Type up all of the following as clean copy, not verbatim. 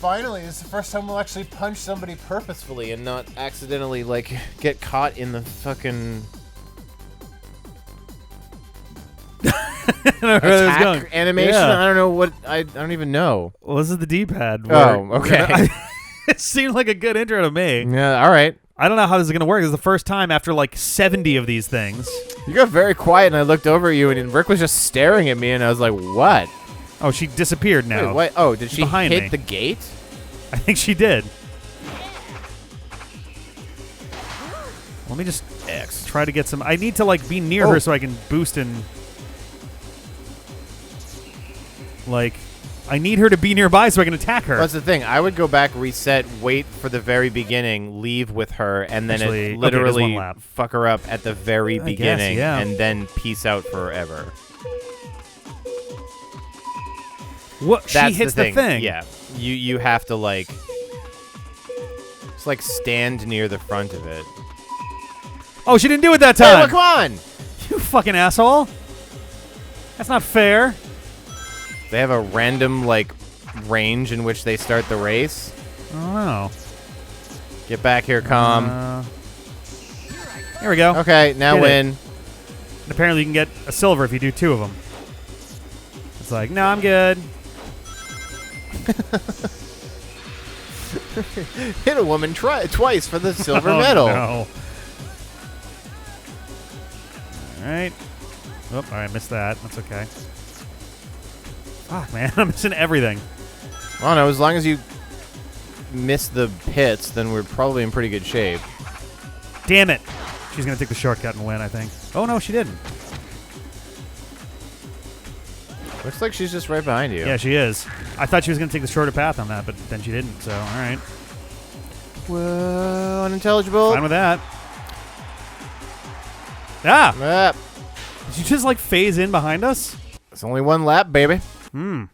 Finally, this is the first time we'll actually punch somebody purposefully and not accidentally, like, get caught in the fucking attack animation. Yeah. I don't know what. I don't even know. Well, this is the D-pad. Oh, okay. It seemed like a good intro to me. Yeah, all right. I don't know how this is going to work. This is the first time after like 70 of these things. You got very quiet, and I looked over at you, and Rick was just staring at me, and I was like, what? Oh, she disappeared now. Wait, what? Oh, did she behind hit me. the gate? I think she did. Let me just try to get some... I need to like be near her so I can boost and... Like, I need her to be nearby so I can attack her. That's the thing. I would go back, reset, wait for the very beginning, leave with her, and then Actually, it literally one lap. fuck her up at the very beginning, guess, yeah. and then peace out forever. What? That's she hits the thing. Yeah. You have to, like... Just, like, stand near the front of it. Oh, she didn't do it that Hey, time. well, come on! You fucking asshole. That's not fair. They have a random, like, range in which they start the race. I don't know. Get back here, Calm. Here we go. Okay, now Get win. And apparently you can get a silver if you do 2 of them. It's like, no, I'm good. Hit a woman twice for the silver Oh, medal. No. All right. Oh, all right, missed that. That's okay. Fuck, man, I'm missing everything. I don't know. As long as you miss the pits, then we're probably in pretty good shape. Damn it. She's going to take the shortcut and win, I think. Oh, no, she didn't. Looks like she's just right behind you. Yeah, she is. I thought she was going to take the shorter path on that, but then she didn't, so all right. Well, unintelligible. Fine with that. Ah! Ah, Did you just, like, phase in behind us? it's only one lap, baby. Hmm.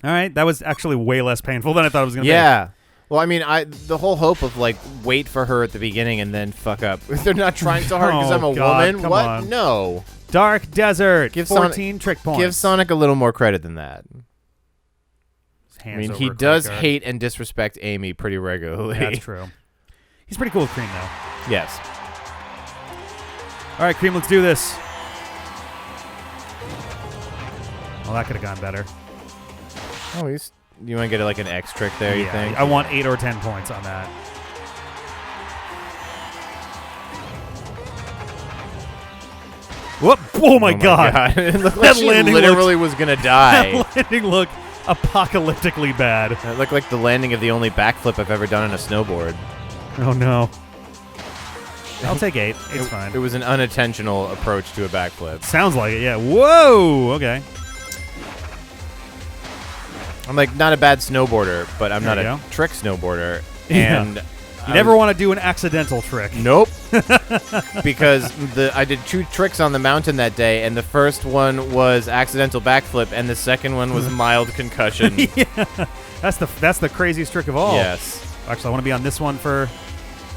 All right, that was actually way less painful than I thought it was going to be. Yeah. Well, I mean, the whole hope of, like, wait for her at the beginning and then fuck up. They're not trying so hard because Oh, I'm a God, woman. come What? on. No. Dark Desert, Give 14 trick points. Give Sonic a little more credit than that. His I hands mean, over he a does credit card. hate and disrespect Amy pretty regularly. Yeah, that's true. He's pretty cool with Cream, though. Yes. All right, Cream, let's do this. Well, that could have gone better. Oh, you want to get like an X trick there, you think? I want 8 or 10 points on that. Whoop! Oh my God! It looked like That she landing literally was going to die. That landing looked apocalyptically bad. It looked like the landing of the only backflip I've ever done on a snowboard. Oh no! I'll take 8. It's fine. It was an unintentional approach to a backflip. Sounds like it. Yeah. Whoa! Okay. I'm like not a bad snowboarder, but I'm There not you a go. trick snowboarder. Yeah. And You never want to do an accidental trick. Nope. Because I did 2 tricks on the mountain that day, and the first one was accidental backflip, and the second one was mild concussion. Yeah. That's the craziest trick of all. Yes. Actually, I want to be on this one for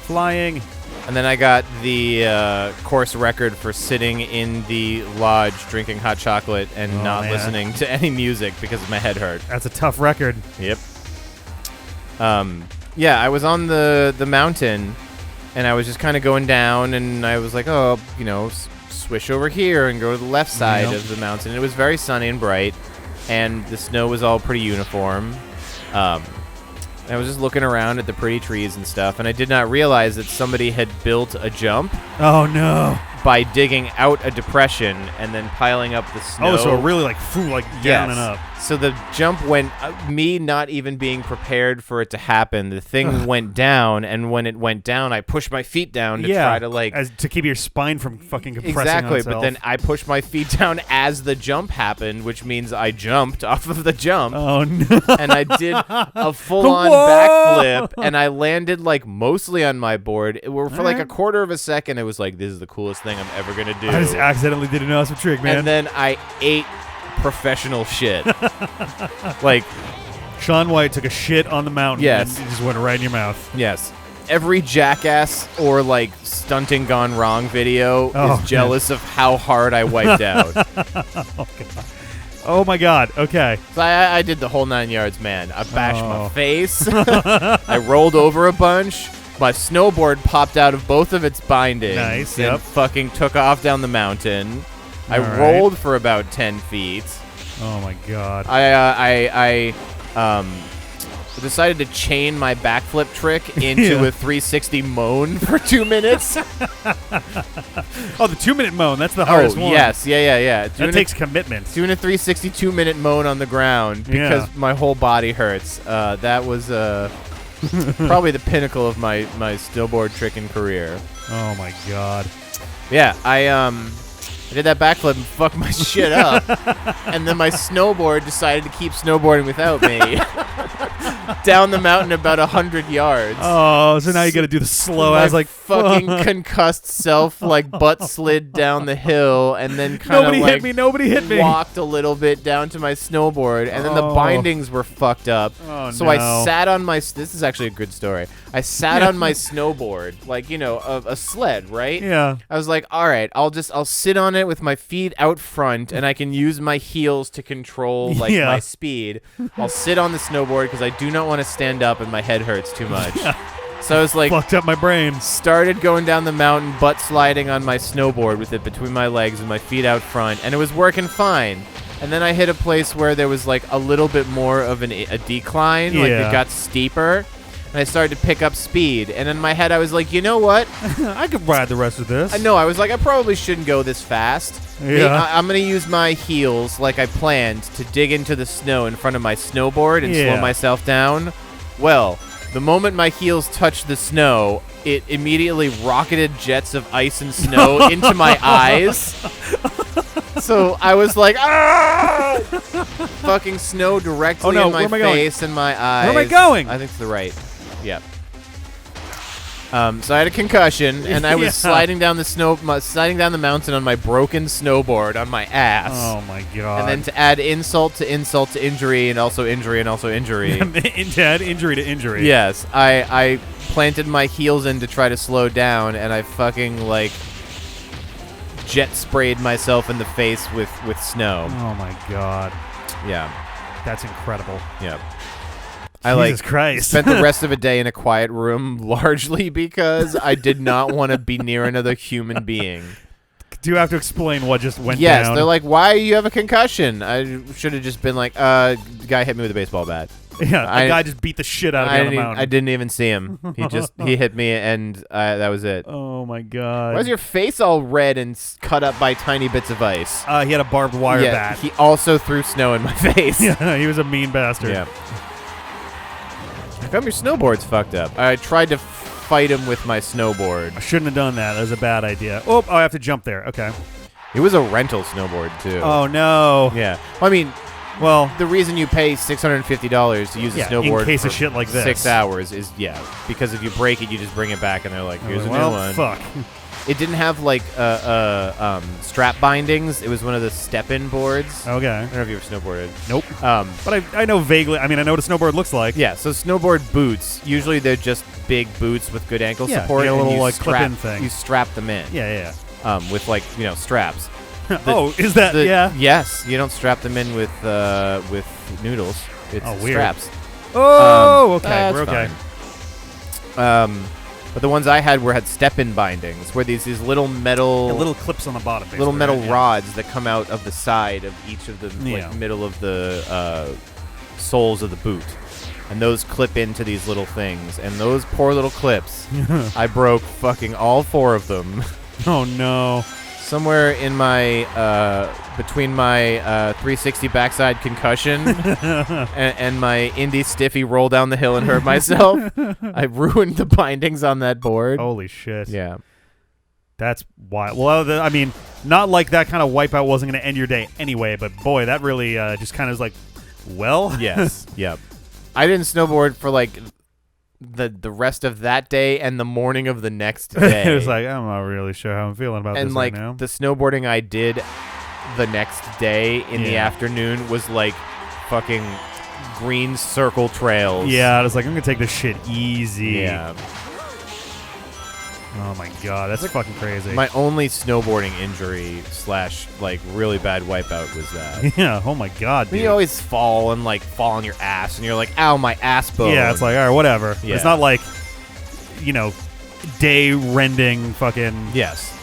flying. And then I got the course record for sitting in the lodge drinking hot chocolate and not man. listening to any music because my head hurt. That's a tough record. Yep. Yeah, I was on the mountain, and I was just kind of going down, and I was like, oh, you know, swish over here and go to the left side of the mountain. It was very sunny and bright, and the snow was all pretty uniform. I was just looking around at the pretty trees and stuff, and I did not realize that somebody had built a jump Oh no! by digging out a depression and then piling up the snow. Oh, so it really like flew like down and up. So the jump went, me not even being prepared for it to happen, the thing went down, and when it went down, I pushed my feet down to try to like... to keep your spine from fucking compressing Exactly, on itself. but then I pushed my feet down as the jump happened, which means I jumped off of the jump. Oh no! And I did a full-on backflip, and I landed like mostly on my board. For like a quarter of a second, it was like, this is the coolest thing I'm ever going to do. I just accidentally did an awesome trick, man. And then I ate professional shit. Like, Shaun White took a shit on the mountain. Yes. And it just went right in your mouth. yes. Every jackass or, like, stunting gone wrong video is jealous of how hard I wiped out. Oh, my God. Okay. So I did the whole 9 yards, man. I bashed my face. I rolled over a bunch. My snowboard popped out of both of its bindings. Nice, and yep. fucking took off down the mountain. I All rolled for about 10 feet. Oh, my God. I decided to chain my backflip trick into a 360 moan for 2 minutes. Oh, the 2-minute moan. That's the hardest one. Yes. Yeah. That takes commitment. Doing a 360 2-minute moan on the ground because my whole body hurts. That was probably the pinnacle of my snowboard tricking career. Oh, my God. Yeah, I did that backflip and fucked my shit up. And then my snowboard decided to keep snowboarding without me. Down the mountain about 100 yards. Oh, so now you got to do the slow My as like fucking concussed self, like butt slid down the hill, and then kind of like Nobody hit me. walked a little bit down to my snowboard, and then the bindings were fucked up. Oh, so no. I sat on my. This is actually a good story. I sat on my snowboard, like a sled, right? Yeah. I was like, all right, I'll sit on it with my feet out front, and I can use my heels to control my speed. I'll sit on the snowboard because I do not want to stand up, and my head hurts too much. So I was like, fucked up my brain. started going down the mountain, butt sliding on my snowboard with it between my legs and my feet out front, and it was working fine. And then I hit a place where there was like a little bit more of a decline, like it got steeper, and I started to pick up speed. And in my head, I was like, you know what? I could ride the rest of this. I was like, I probably shouldn't go this fast. Yeah. I'm going to use my heels like I planned to dig into the snow in front of my snowboard and slow myself down. Well, the moment my heels touched the snow, it immediately rocketed jets of ice and snow into my eyes. So I was like, ah! Fucking snow directly in my face and my eyes. Where am I going? I think to the right. Yep. So I had a concussion, and I was sliding down the mountain on my broken snowboard on my ass. Oh my God! And then to add insult to injury, and also injury, and also injury. To add injury to injury. Yes, I planted my heels in to try to slow down, and I fucking jet sprayed myself in the face with snow. Oh my God! Yeah, that's incredible. Yeah. Jesus Christ. Spent the rest of a day in a quiet room, largely because I did not want to be near another human being. Do you have to explain what just went down? Yes, they're like, why do you have a concussion? I should have just been like, the guy hit me with a baseball bat. Yeah, the guy just beat the shit out of me on the mountain. I didn't even see him. He hit me, and that was it. Oh, my God. Why is your face all red and cut up by tiny bits of ice? He had a barbed wire bat. He also threw snow in my face. Yeah, he was a mean bastard. Yeah. How come your snowboard's fucked up? I tried to fight him with my snowboard. I shouldn't have done that. That was a bad idea. Oh, I have to jump there. Okay. It was a rental snowboard, too. Oh, no. Yeah. Well, I mean, well, the reason you pay $650 to use a snowboard in case for of shit like this. 6 hours is, because if you break it, you just bring it back, and they're like, here's a new one. Fuck. It didn't have, strap bindings. It was one of the step-in boards. Okay. I don't know if you ever snowboarded. Nope. But I know vaguely. I mean, I know what a snowboard looks like. Yeah, so snowboard boots, usually they're just big boots with good ankle support. Yeah, a little, and clip-in thing. You strap them in. Yeah. With, straps. Is that, Yes, you don't strap them in with noodles. It's weird. straps. Oh, okay. We're okay. Fine. But the ones I had had step-in bindings, where these little metal... little clips on the bottom, basically. Little metal rods that come out of the side of each of the middle of the soles of the boot. And those clip into these little things. And those poor little clips, I broke fucking all 4 of them. Oh, no. Somewhere in my between my 360 backside concussion and my indie stiffy roll down the hill and hurt myself, I ruined the bindings on that board. Holy shit. Yeah. That's wild. Well, I mean, not like that kind of wipeout wasn't going to end your day anyway, but boy, that really just kind of was like, well. Yes. Yep. I didn't snowboard for the rest of that day and the morning of the next day. It was like, I'm not really sure how I'm feeling about this right now. And the snowboarding I did the next day in the afternoon was like fucking green circle trails. Yeah, I was like, I'm gonna take this shit easy. Yeah. Oh my god, that's fucking crazy. My only snowboarding injury / like really bad wipeout was that. Yeah, oh my god, dude. You always fall and like fall on your ass and you're like, ow, my ass bone. Yeah, it's like, all right, whatever. Yeah. It's not like, day-rending fucking... Yes.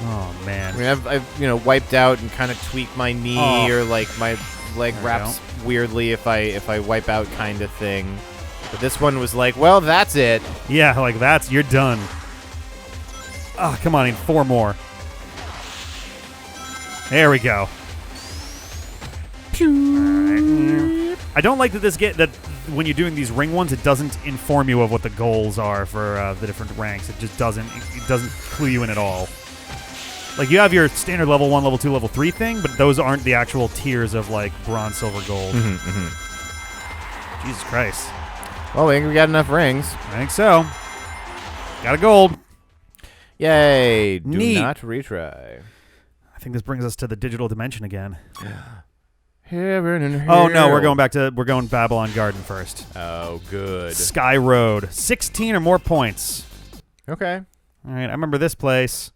Oh, man. I mean, I've wiped out and kind of tweaked my knee or like my leg wraps weirdly if I wipe out kind of thing. But this one was like, well, that's it. Yeah, like you're done. Oh, come on, I need 4 more. There we go. Right. I don't like that when you're doing these ring ones, it doesn't inform you of what the goals are for the different ranks. It just doesn't clue you in at all. Like, you have your standard level 1, level 2, level 3 thing, but those aren't the actual tiers of, like, bronze, silver, gold. Jesus Christ. Well, I think we got enough rings. I think so. Got a gold. Yay. Do Neat. not retry. I think this brings us to the digital dimension again. Heaven and hell. Oh, no, we're going Babylon Garden first. Oh, good. Sky Road. 16 or more points. Okay. All right, I remember this place.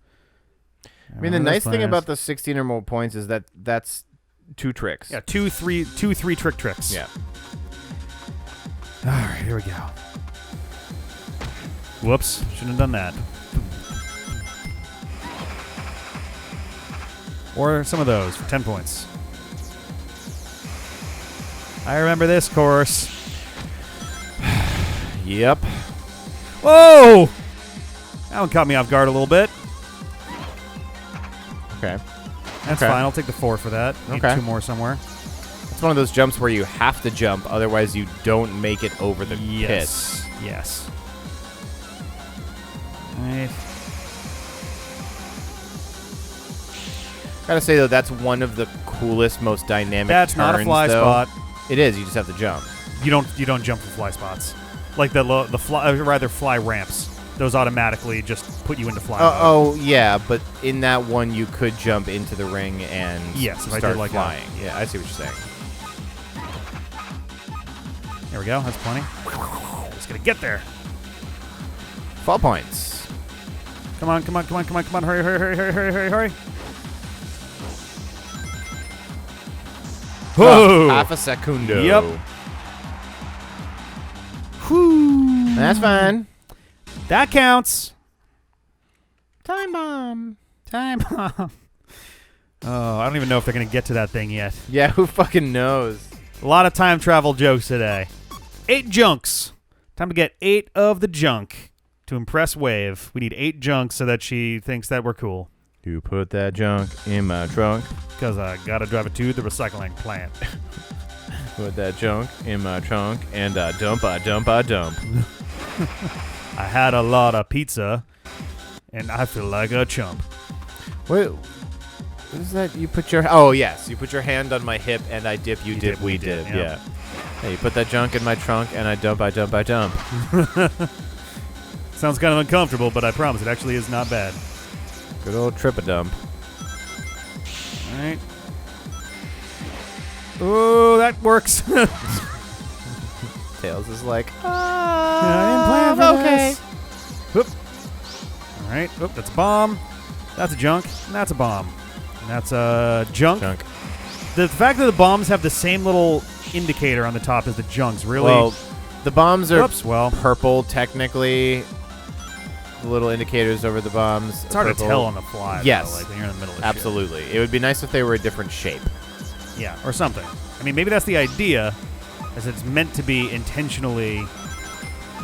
I mean, the nice thing about the 16 or more points is that that's 2 tricks. Yeah, 2, 3 trick tricks. Yeah. All right, here we go. Whoops, shouldn't have done that. Or some of those for 10 points. I remember this course. Yep. Whoa! That one caught me off guard a little bit. Okay. That's fine. I'll take the 4 for that. Need 2 more somewhere. It's one of those jumps where you have to jump, otherwise you don't make it over the pit. Yes. Right. Gotta say though, that's one of the coolest, most dynamic. That's turns, not a fly though. spot. It is. You just have to jump. You don't jump from fly spots, like the fly ramps. Those automatically just put you into fly mode. Oh yeah, but in that one you could jump into the ring and yes, if start I did like flying. that. Yeah, I see what you're saying. There we go. That's plenty. Just gonna get there. Fall points. Come on! Hurry! Whoa! Half a secundo. Yep. Whew. That's fine. That counts. Time bomb. Oh, I don't even know if they're gonna get to that thing yet. Yeah, who fucking knows? A lot of time travel jokes today. 8 junks. Time to get 8 of the junk to impress Wave. We need 8 junks so that she thinks that we're cool. You put that junk in my trunk. Because I gotta drive it to the recycling plant. Put that junk in my trunk and I dump. I had a lot of pizza and I feel like a chump. Wait, what is that? You put your... Oh, yes. You put your hand on my hip and I dip, you dip, we dip. Yeah. Hey, you put that junk in my trunk and I dump. Sounds kind of uncomfortable, but I promise it actually is not bad. Good old trip-a-dump. All right. Oh, that works. Tails is like, I didn't plan for okay. this. Whoop. All right. Oop, that's a bomb. That's a junk. And that's a bomb. And that's a junk. The fact that the bombs have the same little indicator on the top as the junks really... Well, the bombs are purple, technically. The little indicators over the bombs. It's hard to tell on the fly. Yes. Though, like when you're in the middle of absolutely. It would be nice if they were a different shape. Yeah, or something. I mean, maybe that's the idea, as it's meant to be intentionally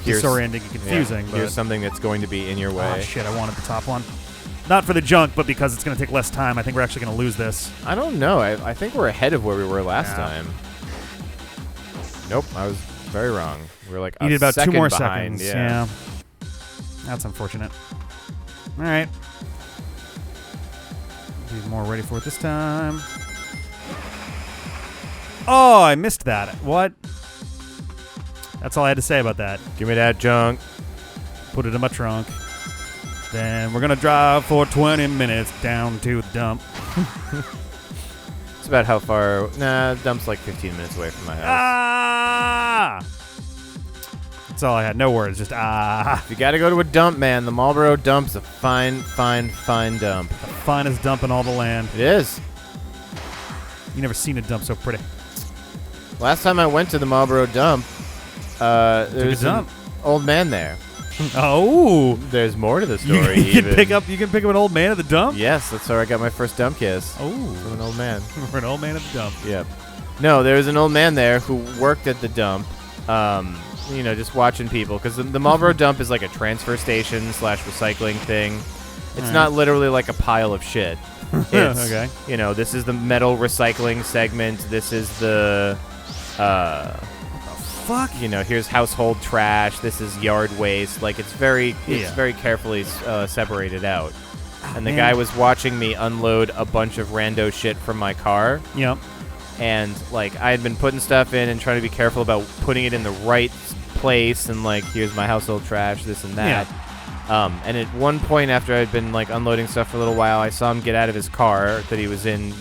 disorienting and confusing. Yeah, but here's something that's going to be in your way. Oh, shit, I wanted the top one. Not for the junk, but because it's going to take less time. I think we're actually going to lose this. I don't know. I think we're ahead of where we were last time. Nope, I was very wrong. We were like needed about 2 more behind. seconds. Yeah. That's unfortunate. All right. Be more ready for it this time. Oh, I missed that. What? That's all I had to say about that. Give me that junk. Put it in my trunk. Then we're going to drive for 20 minutes down to the dump. It's about how far. Nah, the dump's like 15 minutes away from my house. Ah! That's all I had. No words, just ah. If you gotta go to a dump, man, the Marlboro dump's a fine dump. The finest dump in all the land. It is. You never seen a dump so pretty. Last time I went to the Marlboro dump, there's an old man there. Oh, there's more to the story. You can pick up an old man at the dump. Yes, that's where I got my first dump kiss. Oh, from an old man. For an old man at the dump. Yep. No, there was an old man there who worked at the dump. Just watching people, because the Marlboro dump is like a transfer station / recycling thing. It's not literally like a pile of shit. It's, okay. This is the metal recycling segment. This is the fuck? Here's household trash. This is yard waste. Like, it's very carefully separated out. And the guy was watching me unload a bunch of rando shit from my car. Yep. And, like, I had been putting stuff in and trying to be careful about putting it in the right place. And, like, here's my household trash, this and that. Yeah. And at one point after I'd been, like, unloading stuff for a little while, I saw him get out of his car that he was in,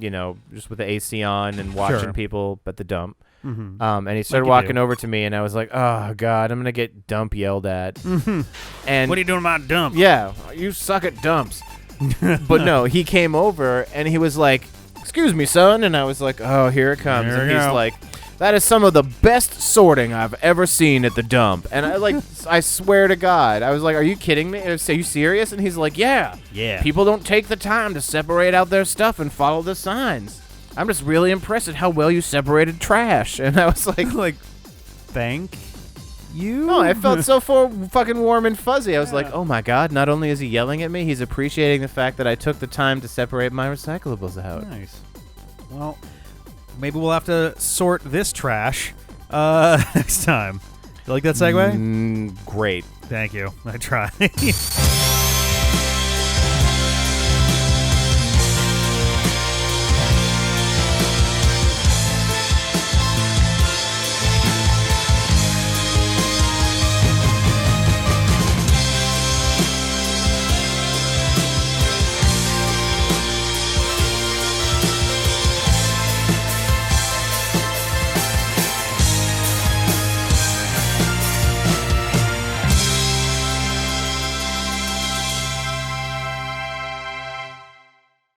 just with the AC on and watching people at the dump. Mm-hmm. And he started walking over to me, and I was like, oh, God, I'm going to get dump yelled at. Mm-hmm. And what are you doing about dump? Yeah, you suck at dumps. But no, he came over, and he was like, excuse me, son. And I was like, oh, here it comes. And he's like, that is some of the best sorting I've ever seen at the dump. And I swear to God, I was like, are you kidding me? Are you serious? And he's like, yeah. People don't take the time to separate out their stuff and follow the signs. I'm just really impressed at how well you separated trash. And I was like, thank you? No, I felt so fucking warm and fuzzy. I was like, oh my God, not only is he yelling at me, he's appreciating the fact that I took the time to separate my recyclables out. Nice. Well, maybe we'll have to sort this trash next time. You like that segue? Great. Thank you. I tried.